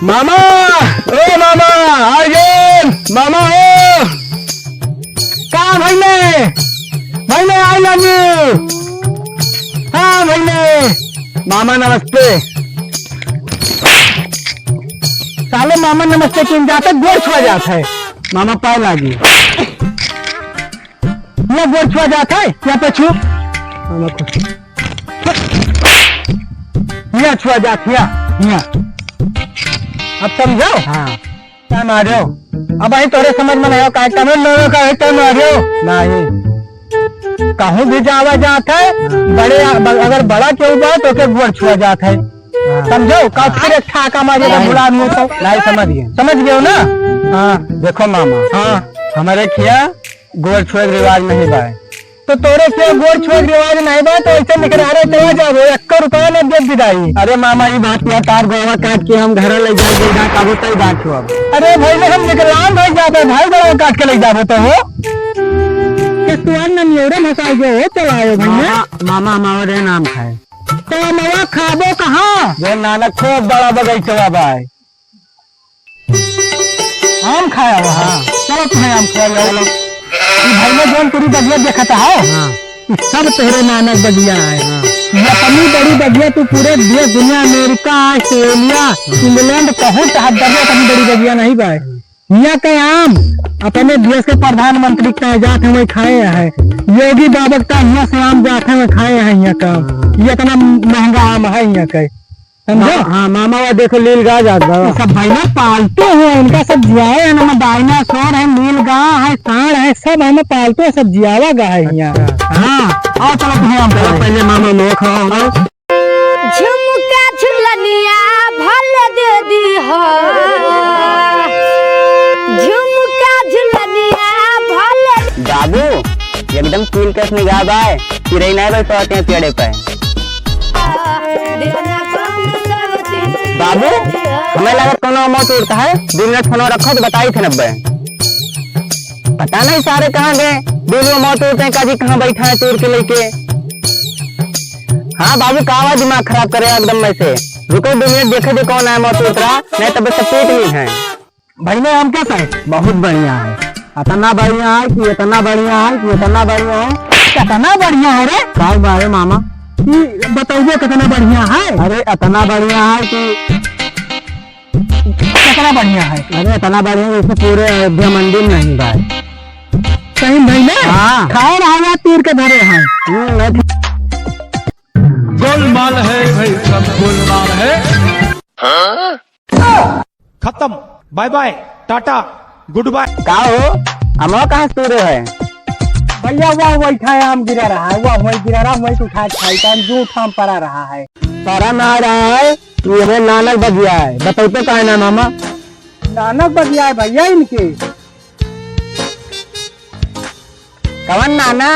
मामा, ओ मामा, अर्जुन, मामा हो। कहाँ भाईने? भाईने I love you. हाँ भाईने। मामा नमस्ते। साले मामा नमस्ते क्यों जाता गोड़ छुआ जाता है। मामा पाए लागी ये गोड़ छुआ जाता है क्या पे छू मामा खुश यहाँ छुआ जाती यहाँ अब समझो। हाँ क्या मार रहे हो अब आई तोरे समझ में नहीं हो का लोगों का है मार रहे हो नहीं कहूँ भी जावा जाता है बड़े अगर बड़ा क्यों बा तो के गोड़ छुआ जाता है समझो का फिर अच्छा का मारे बुला नहीं तो नहीं समझ गए हो ना। हाँ देखो मामा हाँ हमारे किया गोड़ छुए रिवाज नहीं बाय तो तोरे क्यों गोड़ छुए रिवाज नहीं बाय तो ऐसे निकल रहे चला जाओ 1 रुपया न दे दिलाई। अरे मामा ये बात किया तार गोवा काट के हम घर ले जाए काबू तई बात छुआ। अरे भाई हम निकलान भाई जाते भाई गोवा काट के ले जाबो तो हो किसुआन न नियोरे मसाई जो हो चलाओ भैया मामा हमारे नाम खाए तो मवा खाबो कहाँ जो नानक खूब बड़ा बगीचा बाय आम खाया वहाँ चलो तुम्हें आम खाया भाई ने जोन पूरी बगिया देखा था सब तेरे नानक बगिया है। ये अपनी बड़ी बगिया तू पूरे देश दुनिया अमेरिका ऑस्ट्रेलिया इंग्लैंड पहुंच अपनी बड़ी बगिया नहीं बाय यहाँ के आम अपने देश के प्रधानमंत्री का जाते हुए खाए हैं योगी बाबा का यहाँ से आम जाते हुए खाए हैं यहाँ का ये इतना महंगा आम है यहाँ का समझो। हाँ मामा वो देखो नीलगाय सब भाई ना पालतू है उनका सब जियावा है ना डायनासोर है नीलगाय है सांड है सब हमें पालतू है सब जियावा गा है यहाँ। हाँ और चलो तुम्हें आम चलो पहले मामा लो खाओ झुमका झुलनिया भले दे दी हो झुमका झुलनिया भले बाबू एकदम कूल कस निगाह बाय चिरई नहीं भाई तो आते पेड़े पे बाबू हमें लगा कोनो मौत उड़ता है 2 मिनट फोन रखो तो बताई थे 90 पता नहीं सारे कहाँ गए 2 मिनट मौत उड़ते हैं काजी कहाँ बैठा है तोड़ के लेके। हाँ बाबू कहाँ दिमाग खराब करे एकदम में से रुको 2 मिनट देखे दे कौन है मौत उड़ रहा नहीं तब सब पेट नहीं है। भाई ने आम कैसा है बहुत बढ़िया है इतना बढ़िया है कि इतना बढ़िया है कि इतना बढ़िया है कितना बढ़िया है रे काय बारे मामा बताइए कितना बढ़िया है। अरे इतना बढ़िया है कि कितना बढ़िया है अरे इतना बढ़िया जैसे पूरे अयोध्या मंदिर नहीं भाई सही भाई ना। हाँ खाए रहा तीर के धरे हैं गोलमाल है भाई सब गोलमाल है। खत्म bye bye tata goodbye. का हो हम कहाँ सूर्य है भैया वह बैठा है आम गिरा रहा है वह गिरा रहा वही उठा खाई जूठ आम पड़ा रहा है पड़ा ना रहा है ये नानक बगिया है बताओ तो कहा ना मामा नानक बगिया है भैया इनके कवन नाना